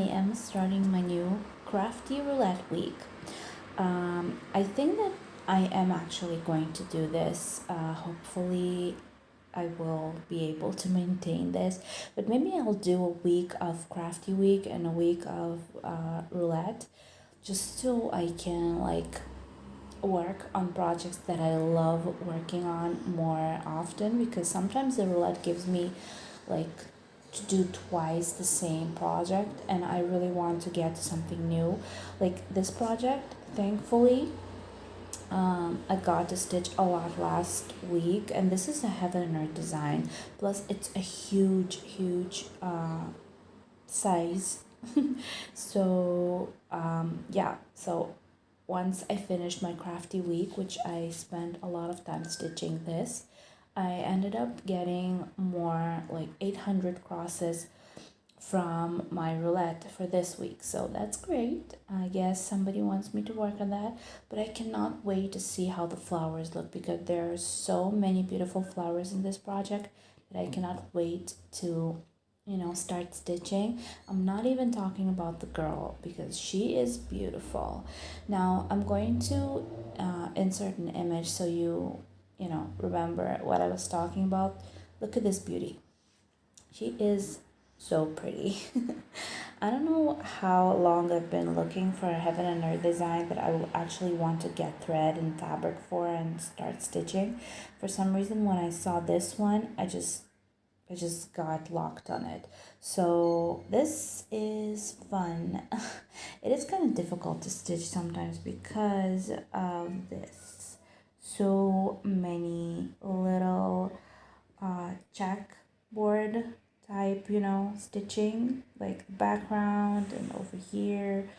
am starting my new crafty roulette week. I think that I am actually going to do this. Hopefully, I will be able to maintain this, but maybe I'll do a week of crafty week and a week of roulette just so I can work on projects that I love working on more often, because sometimes the roulette gives me like to do twice the same project and I really want to get to something new. Like this project, thankfully, I got to stitch a lot last week, and this is a heaven and earth design. Plus, it's a huge size. So once I finished my crafty week, which I spent a lot of time stitching this, I ended up getting more like 800 crosses from my roulette for this week. So that's great. I guess somebody wants me to work on that, but I cannot wait to see how the flowers look, because there are so many beautiful flowers in this project that I cannot wait to start stitching. I'm not even talking about the girl because she is beautiful. Now I'm going to insert an image so you remember what I was talking about. Look at this beauty. She is so pretty. I don't know how long I've been looking for a heaven and earth design that I will actually want to get thread and fabric for and start stitching. For some reason, when I saw this one, I just got locked on it. So this is fun. It is kind of difficult to stitch sometimes because of this. So many little checkboard type, stitching, like the background and over here.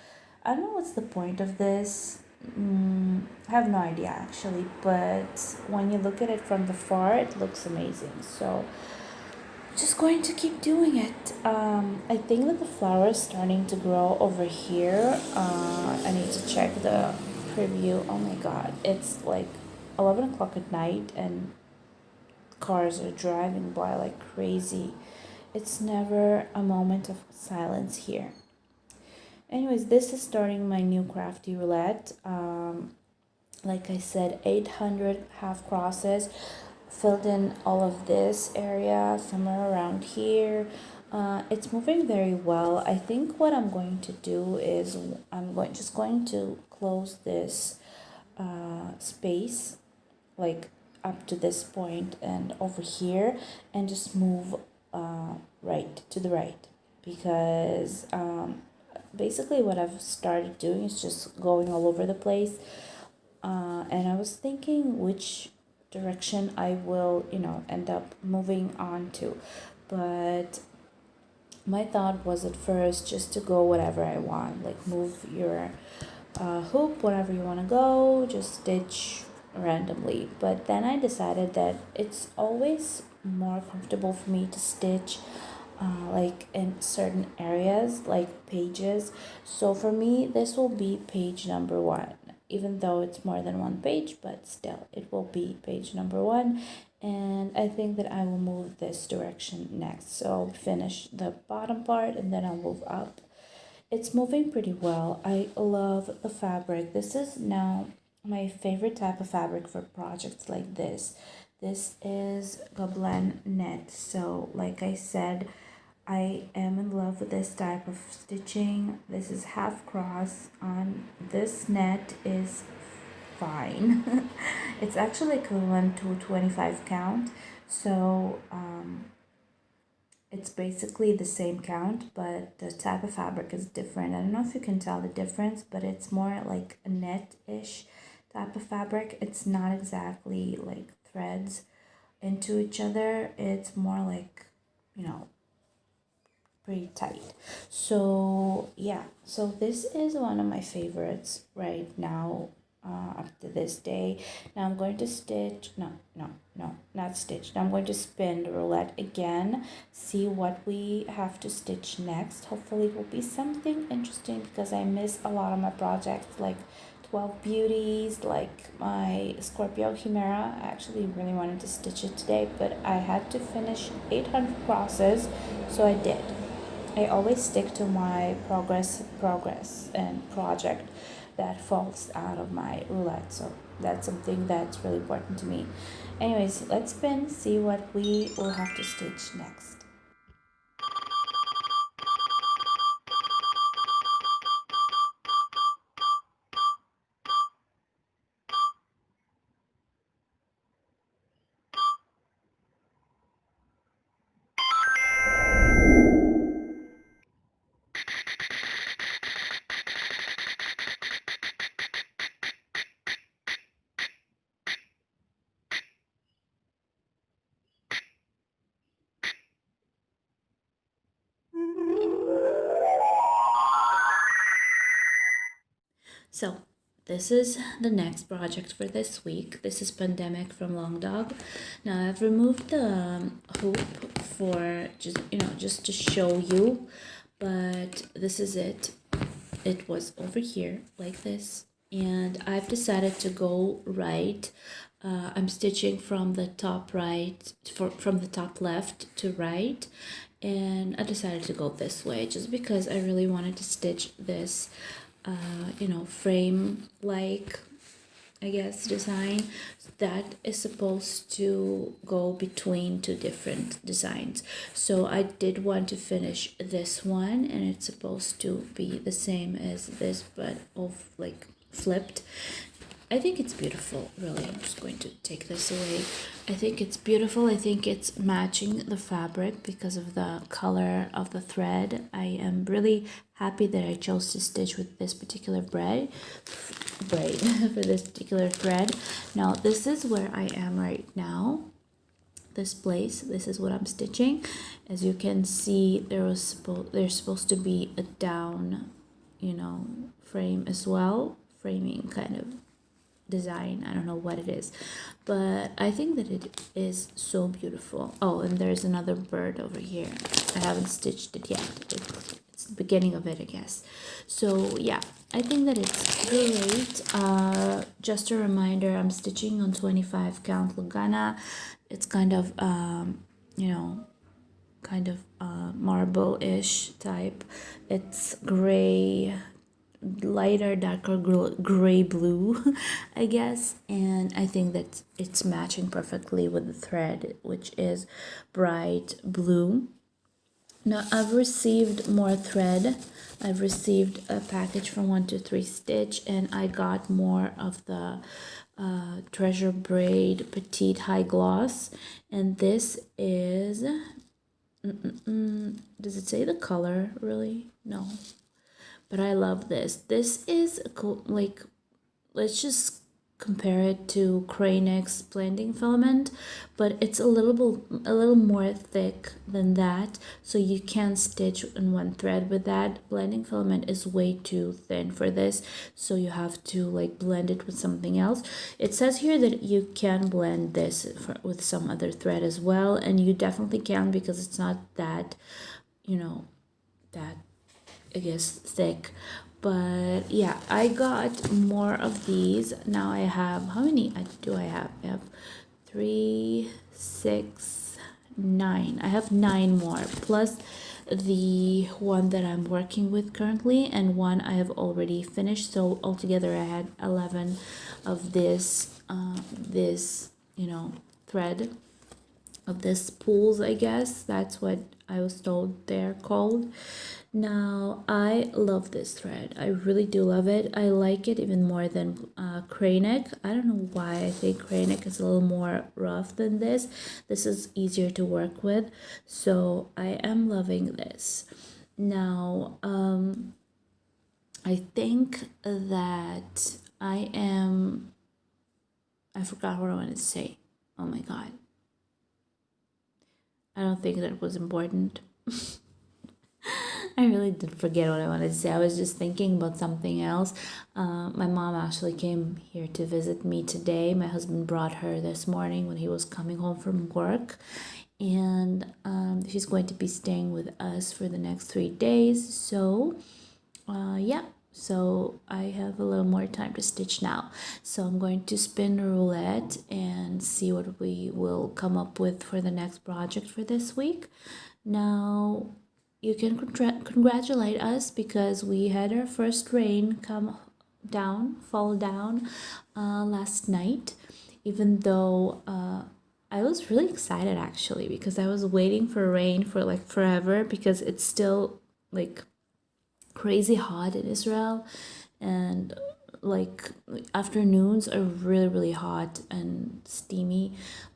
I don't know what's the point of this. I have no idea actually, but when you look at it from the far, it looks amazing. So just going to keep doing it. I think that the flower is starting to grow over here. I need to check the preview. Oh my god, it's like 11 o'clock at night and cars are driving by like crazy. It's never a moment of silence here. Anyways, this is starting my new crafty roulette. Like I said, 800 half crosses. Filled in all of this area, somewhere around here. It's moving very well. I think what I'm going to do is I'm just going to close this space like up to this point and over here, and just move right to the right, because basically what I've started doing is just going all over the place, and I was thinking which direction I will end up moving on to, but my thought was at first just to go whatever I want, like move your hoop wherever you want to go, just stitch randomly. But then I decided that it's always more comfortable for me to stitch like in certain areas, like pages. So for me, this will be page number 1, even though it's more than one page, but still it will be page number 1. And I think that I will move this direction next. So I'll finish the bottom part and then I'll move up. It's moving pretty well. I love the fabric. This is now my favorite type of fabric for projects like this. This is Gobelin net. So like I said, I am in love with this type of stitching. This is half cross on this net is fine. It's actually equivalent to 25 count. So it's basically the same count, but the type of fabric is different. I don't know if you can tell the difference, but it's more like a net-ish type of fabric. It's not exactly like threads into each other. It's more like, pretty tight. So yeah, so this is one of my favorites right now, up to this day. Now I'm going to stitch, not stitch. Now I'm going to spin the roulette again, see what we have to stitch next. Hopefully it will be something interesting, because I miss a lot of my projects, like 12 beauties, like my Scorpio Chimera. I actually really wanted to stitch it today, but I had to finish 800 crosses, so I did. I always stick to my progress and project that falls out of my roulette. So that's something that's really important to me. Anyways, let's spin, see what we will have to stitch next. So this is the next project for this week. This is Pandemic from Long Dog. Now I've removed the hoop for just to show you, but this is it. It was over here like this, and I've decided to go right. I'm stitching from the top right, from the top left to right, and I decided to go this way just because I really wanted to stitch this frame like, I guess, design that is supposed to go between two different designs. So I did want to finish this one, and it's supposed to be the same as this, but of like flipped. I think it's beautiful, really. I'm just going to take this away. I think it's beautiful. I think it's matching the fabric because of the color of the thread. I am really happy that I chose to stitch with this particular braid for this particular thread. Now, this is where I am right now. This place, this is what I'm stitching. As you can see, there's supposed to be a down, frame as well, framing kind of design. I don't know what it is, but I think that it is so beautiful. Oh, and there's another bird over here. I haven't stitched it yet. It's the beginning of it, I guess. So yeah, I think that it's great. Just a reminder, I'm stitching on 25 count Lugana. It's kind of marble-ish type. It's gray, lighter, darker gray blue, I guess, and I think that it's matching perfectly with the thread, which is bright blue. Now I've received more thread. I've received a package from 123 Stitch, and I got more of the Treasure Braid Petite High Gloss, and this is does it say the color really? No, but I love this. This is cool. Like, let's just compare it to Cranix blending filament, but it's a little more thick than that, so you can stitch in one thread with that. Blending filament is way too thin for this, so you have to like blend it with something else. It says here that you can blend this with some other thread as well, and you definitely can, because it's not that that, I guess, thick. But yeah, I got more of these. Now I have, how many do I have? I have 3, 6, 9. I have 9 more, plus the one that I'm working with currently, and one I have already finished. So altogether I had 11 of this thread, of this spools, I guess. That's what I was told they're called. Now, I love this thread. I really do love it. I like it even more than Cranix. I don't know why. I think Cranix is a little more rough than this. This is easier to work with. So I am loving this. Now, I think that I forgot what I wanted to say. Oh my God. I don't think that was important. I really did forget what I wanted to say. I was just thinking about something else. My mom actually came here to visit me today. My husband brought her this morning when he was coming home from work. And she's going to be staying with us for the next 3 days. So, yeah. So I have a little more time to stitch now. So I'm going to spin a roulette and see what we will come up with for the next project for this week. Now, you can congratulate us because we had our first rain fall down last night, even though I was really excited actually because I was waiting for rain for like forever because it's still like crazy hot in Israel, and like afternoons are really hot and steamy,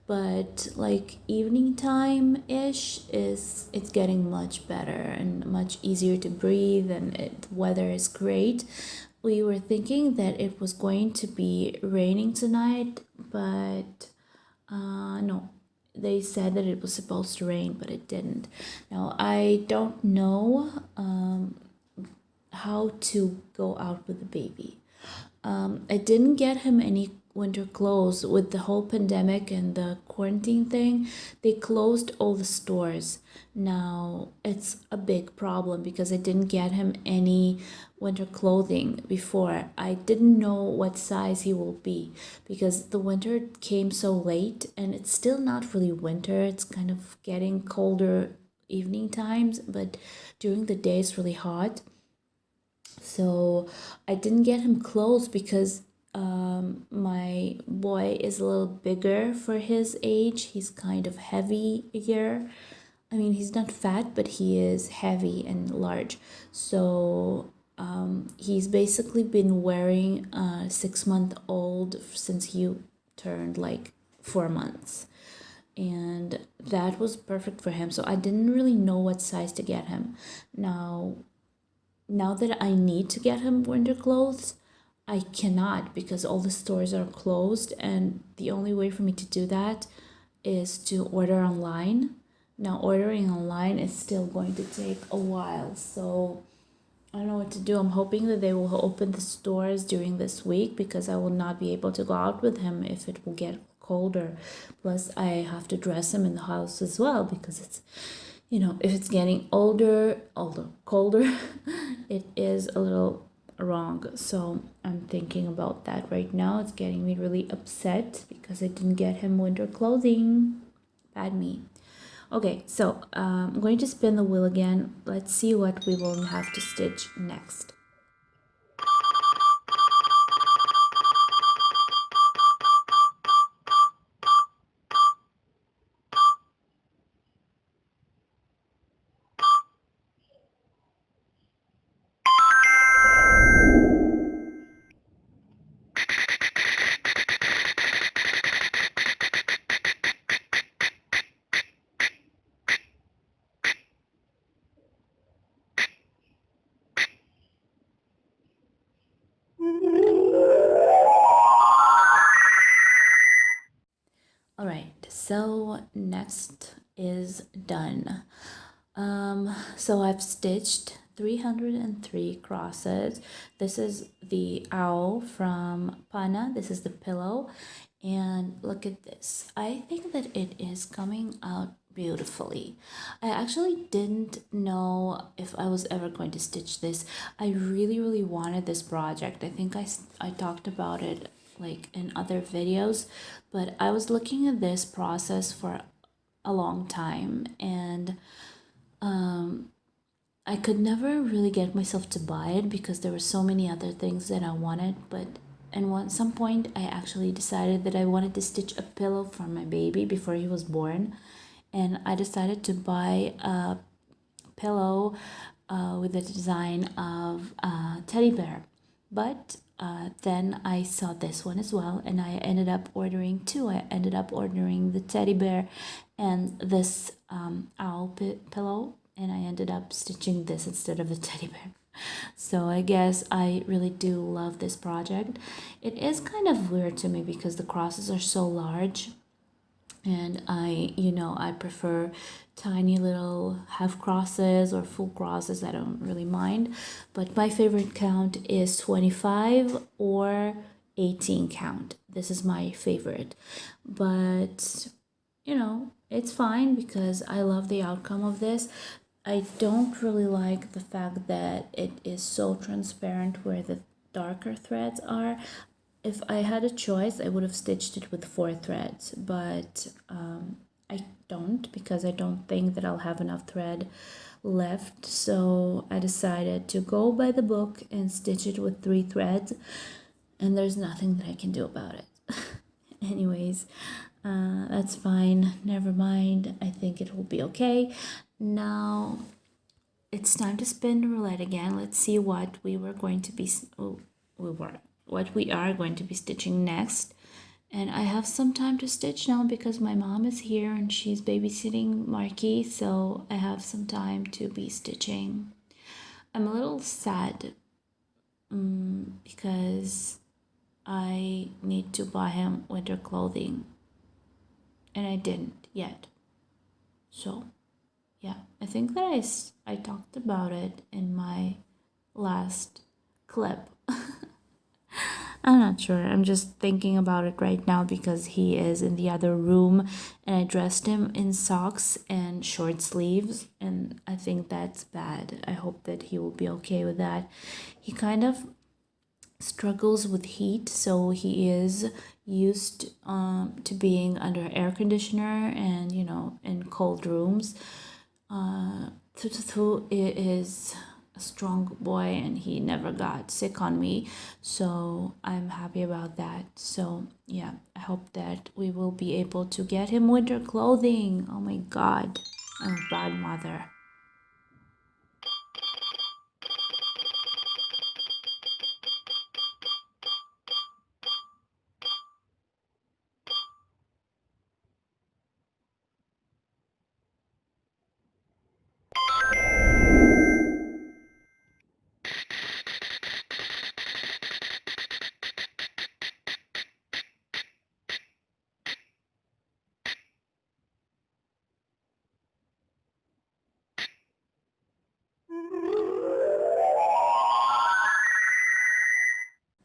but like evening time ish is it's getting much better and much easier to breathe, and the weather is great. We were thinking that it was going to be raining tonight, but no, they said that it was supposed to rain, but it didn't. Now I don't know how to go out with the baby. I didn't get him any winter clothes with the whole pandemic and the quarantine thing. They closed all the stores. Now it's a big problem because I didn't get him any winter clothing before. I didn't know what size he will be because the winter came so late and it's still not really winter. It's kind of getting colder evening times, but during the day it's really hot. So I didn't get him clothes because my boy is a little bigger for his age. He's kind of heavier. I mean, he's not fat, but he is heavy and large. So he's basically been wearing a 6-month-old since he turned like 4 months. And that was perfect for him. So I didn't really know what size to get him. Now that I need to get him winter clothes, I cannot because all the stores are closed, and the only way for me to do that is to order online. Now ordering online is still going to take a while, so I don't know what to do. I'm hoping that they will open the stores during this week because I will not be able to go out with him if it will get colder. Plus I have to dress him in the house as well because it's, if it's getting colder, it is a little wrong. So I'm thinking about that right now. It's getting me really upset because I didn't get him winter clothing. Bad me. Okay, so I'm going to spin the wheel again. Let's see what we will have to stitch next. All right, so next is done. So I've stitched 303 crosses. This is the owl from Pana. This is the pillow. And look at this. I think that it is coming out beautifully. I actually didn't know if I was ever going to stitch this. I really wanted this project. I think I talked about it like in other videos, but I was looking at this process for a long time, and I could never really get myself to buy it because there were so many other things that I wanted. But at some point I actually decided that I wanted to stitch a pillow for my baby before he was born, and I decided to buy a pillow with the design of a teddy bear. But then I saw this one as well, and I ended up ordering two. I ended up ordering the teddy bear and this owl pillow, and I ended up stitching this instead of the teddy bear. So I guess I really do love this project. It is kind of weird to me because the crosses are so large, and I prefer tiny little half crosses or full crosses. I don't really mind, but my favorite count is 25 or 18 count. This is my favorite, but it's fine because I love the outcome of this. I don't really like the fact that it is so transparent where the darker threads are. If I had a choice, I would have stitched it with 4 threads, but I don't because I don't think that I'll have enough thread left, so I decided to go by the book and stitch it with 3 threads, and there's nothing that I can do about it. Anyways, that's fine, never mind. I think it will be okay. Now it's time to spin the roulette again. Let's see what we are going to be stitching next. And I have some time to stitch now because my mom is here and she's babysitting Marky, so I have some time to be stitching. I'm a little sad because I need to buy him winter clothing and I didn't yet. So yeah, I think that I talked about it in my last clip. I'm not sure. I'm just thinking about it right now because he is in the other room and I dressed him in socks and short sleeves, and I think that's bad. I hope that he will be okay with that. He kind of struggles with heat, so he is used to being under air conditioner and, you know, in cold rooms. It is a strong boy and he never got sick on me, so I'm happy about that. So yeah, I hope that we will be able to get him winter clothing. Oh my god, I'm a bad mother.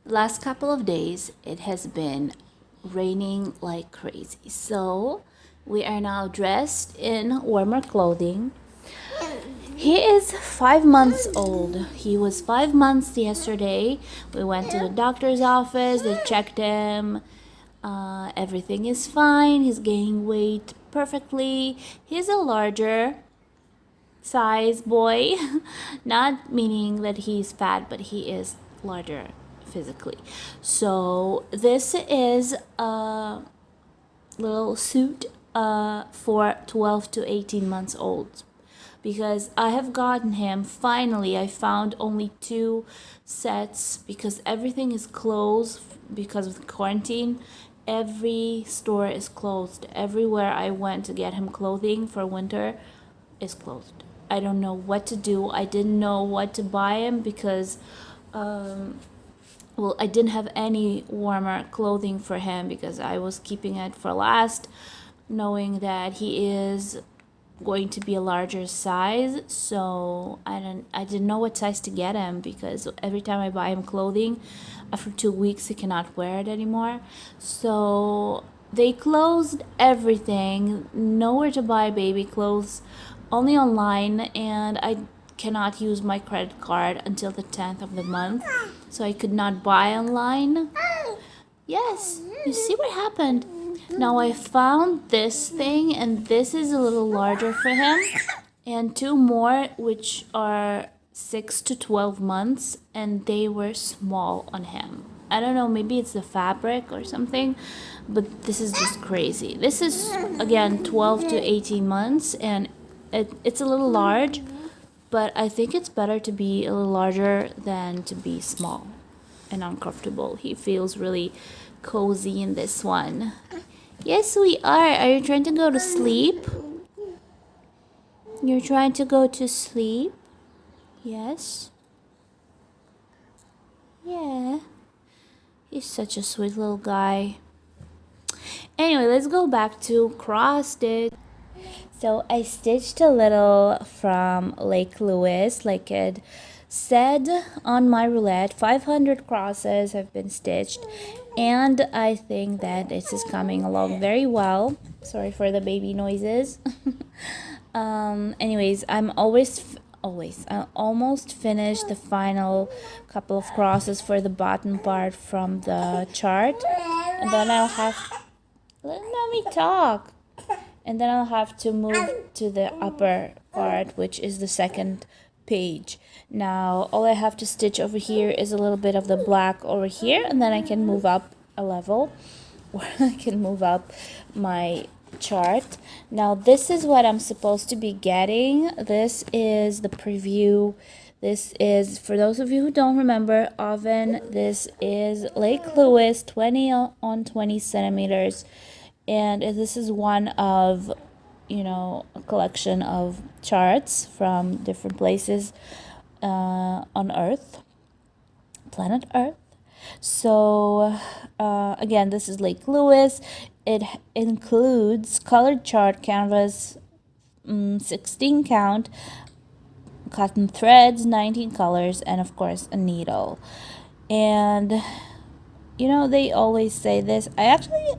Last couple of days it has been raining like crazy, so we are now dressed in warmer clothing. He is 5 months old. He was 5 months yesterday. We went to the doctor's office, they checked him. Everything is fine. He's gaining weight perfectly. He's a larger size boy, not meaning that he's fat, but he is larger physically. So this is a little suit for 12 to 18 months old, because I have gotten him finally. I found only 2 sets because everything is closed because of the quarantine. Every store is closed. Everywhere I went to get him clothing for winter is closed. I don't know what to do. I didn't know what to buy him because I didn't have any warmer clothing for him because I was keeping it for last, knowing that he is going to be a larger size. So I didn't know what size to get him because every time I buy him clothing, after 2 weeks he cannot wear it anymore. So they closed everything, nowhere to buy baby clothes, only online, and I cannot use my credit card until the 10th of the month, so I could not buy online. Yes, you see what happened? Now I found this thing, and this is a little larger for him, and 2 more which are 6 to 12 months, and they were small on him. I don't know, maybe it's the fabric or something, but this is just crazy. This is again 12 to 18 months, and it's a little large, but I think it's better to be a little larger than to be small and uncomfortable. He feels really cozy in this one. Yes, we are. Are you trying to go to sleep? You're trying to go to sleep? Yes? Yeah. He's such a sweet little guy. Anyway, let's go back to cross stitch. So I stitched a little from Lake Louise, like it said on my roulette. 500 crosses have been stitched, and I think that this is coming along very well. Sorry for the baby noises. Anyways, I almost finished the final couple of crosses for the bottom part from the chart, and then I'll have let me talk. And then I'll have to move to the upper part, which is the second page. Now all I have to stitch over here is a little bit of the black over here, and then I can move up a level, or I can move up my chart. Now this is what I'm supposed to be getting. This is the preview. This is, for those of you who don't remember, oven. This is Lake Lewis 20 on 20 centimeters, and this is one of, you know, a collection of charts from different places on Earth, planet Earth. So again, this is Lake Lewis. It includes colored chart canvas, 16 count, cotton threads, 19 colors, and of course a needle. And you know, they always say this. I actually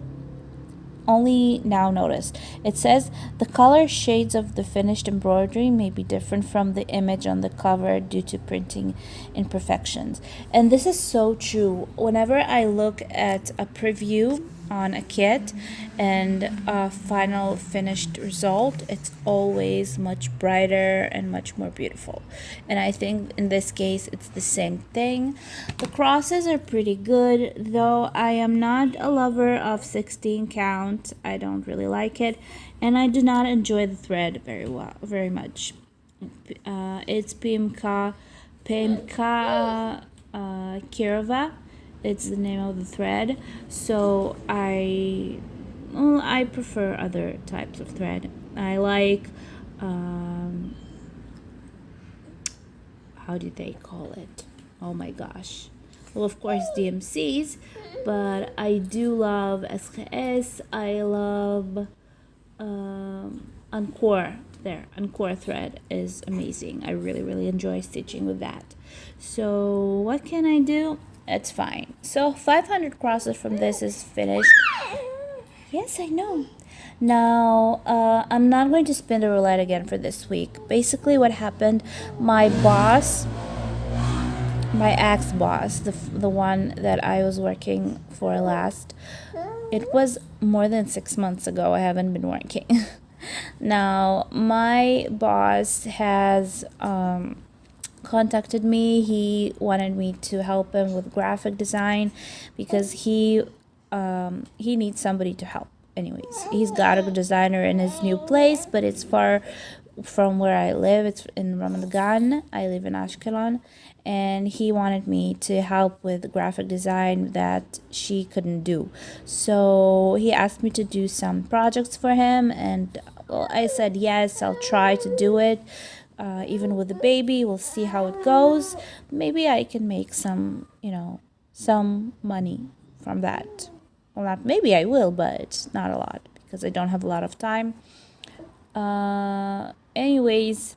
only now noticed. It says the color shades of the finished embroidery may be different from the image on the cover due to printing imperfections. And this is so true. Whenever I look at a preview on a kit and a final finished result, it's always much brighter and much more beautiful. And I think in this case it's the same thing. The crosses are pretty good, though I am not a lover of 16 count. I don't really like it, and I do not enjoy the thread very much. It's PMK Kirova. It's the name of the thread. So I prefer other types of thread. I like how do they call it? Oh my gosh. Well, of course, DMCs, but I do love SKS. I love Encore. There, Encore thread is amazing. I really enjoy stitching with that. So what can I do? It's fine. So 500 crosses from this is finished. Yes, I know. Now, I'm not going to spin the roulette again for this week. Basically, what happened, my boss, my ex-boss, the one that I was working for last, it was more than 6 months ago. I haven't been working. Now, my boss has contacted me. He wanted me to help him with graphic design because he needs somebody to help. Anyways, he's got a designer in his new place, but it's far from where I live. It's in Ramadan. I live in Ashkelon, and he wanted me to help with graphic design that she couldn't do. So he asked me to do some projects for him, and well, I said yes, I'll try to do it. Even with the baby, we'll see how it goes. Maybe I can make some, you know, some money from that. Well, not maybe I will, but not a lot because I don't have a lot of time. Anyways,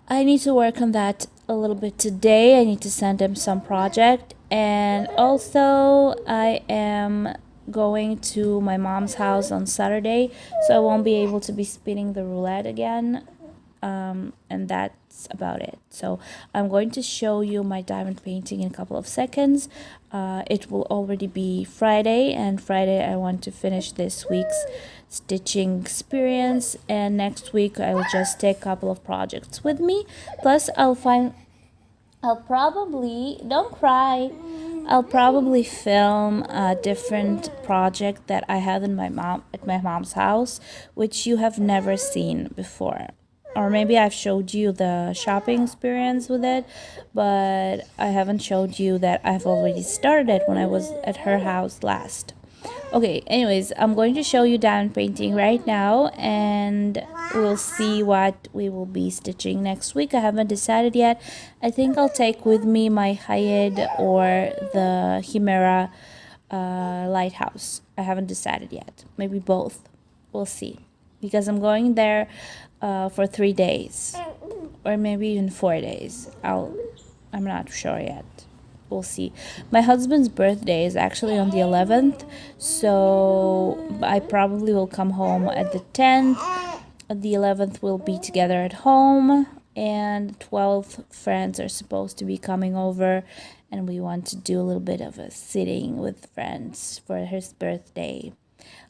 I need to work on that a little bit today. I need to send him some project, and also I am going to my mom's house on Saturday, so I won't be able to be spinning the roulette again. And that's about it. So I'm going to show you my diamond painting in a couple of seconds. It will already be Friday, and Friday I want to finish this week's stitching experience, and next week I will just take a couple of projects with me. Plus I'll probably, don't cry, I'll probably film a different project that I have at my mom's house, which you have never seen before. Or maybe I've showed you the shopping experience with it, but I haven't showed you that I've already started it when I was at her house last. Okay, anyways, I'm going to show you diamond painting right now, and we'll see what we will be stitching next week. I haven't decided yet. I think I'll take with me my Hayed or the Chimera lighthouse. I haven't decided yet. Maybe both. We'll see. Because I'm going there for 3 days, or maybe even 4 days. I'm not sure yet. We'll see. My husband's birthday is actually on the 11th, so I probably will come home at the 10th. The 11th we'll be together at home, and 12th friends are supposed to be coming over, and we want to do a little bit of a sitting with friends for his birthday.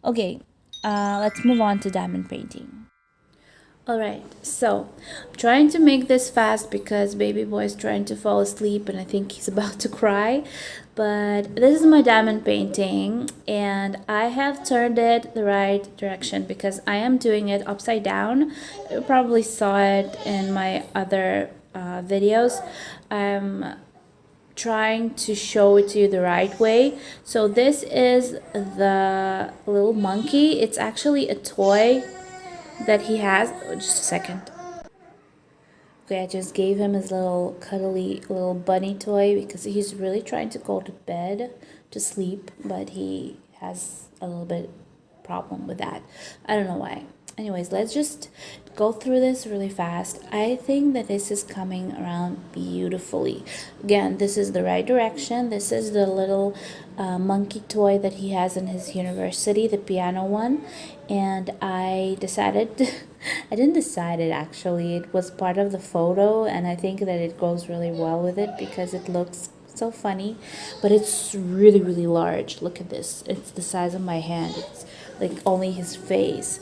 Okay, let's move on to diamond painting. Alright, so I'm trying to make this fast because baby boy is trying to fall asleep and I think he's about to cry. But this is my diamond painting and I have turned it the right direction because I am doing it upside down. You probably saw it in my other videos. I'm trying to show it to you the right way. So this is the little monkey. It's actually a toy that he has. Oh, just a second. Okay, I just gave him his little cuddly little bunny toy because he's really trying to go to bed to sleep, but he has a little bit problem with that. I don't know why. Anyways, let's just go through this really fast. I think that this is coming around beautifully. Again, this is the right direction. This is the little monkey toy that he has in his university, the piano one. And I decided, I didn't decide it actually. It was part of the photo, and I think that it goes really well with it because it looks so funny, but it's really, really large. Look at this. It's the size of my hand. It's like only his face.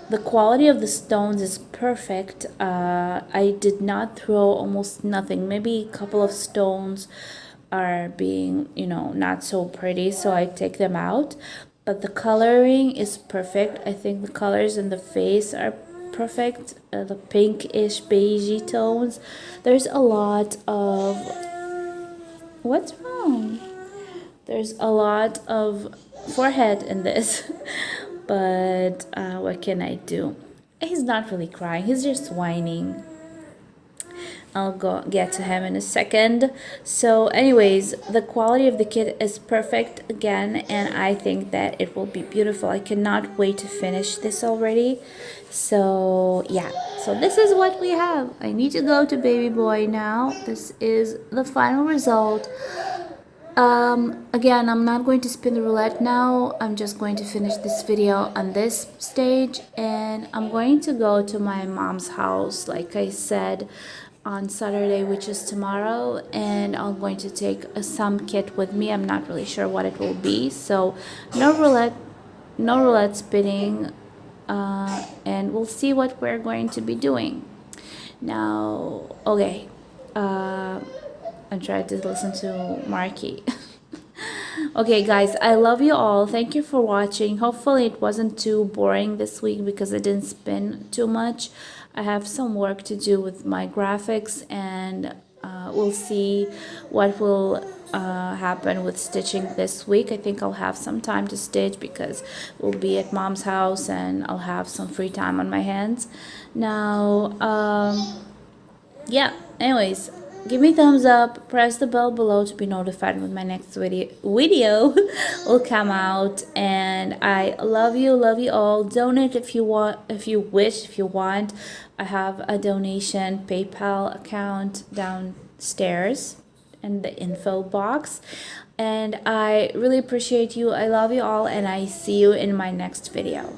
The quality of the stones is perfect. I did not throw almost nothing. Maybe a couple of stones are being, not so pretty, so I take them out. But the coloring is perfect. I think the colors in the face are perfect. The pinkish beigey tones. There's a lot of... What's wrong? There's a lot of forehead in this. But what can I do? He's not really crying. He's just whining. I'll go get to him in a second. So anyways, the quality of the kit is perfect again, and I think that it will be beautiful. I cannot wait to finish this already. So yeah, so this is what we have. I need to go to baby boy now. This is the final result. Again, I'm not going to spin the roulette now. I'm just going to finish this video on this stage, and I'm going to go to my mom's house, like I said, on Saturday, which is tomorrow, and I'm going to take some kit with me. I'm not really sure what it will be, so no roulette spinning, and we'll see what we're going to be doing. Now, okay, I'm trying to listen to Marky. Okay guys, I love you all. Thank you for watching. Hopefully it wasn't too boring this week because I didn't spin too much. I have some work to do with my graphics, and we'll see what will happen with stitching this week. I think I'll have some time to stitch because we'll be at mom's house and I'll have some free time on my hands. Now, yeah, anyways, give me a thumbs up, press the bell below to be notified when my next video will come out, and I love you all. Donate if you want, if you wish, if you want. I have a donation PayPal account downstairs in the info box, and I really appreciate you. I love you all, and I see you in my next video.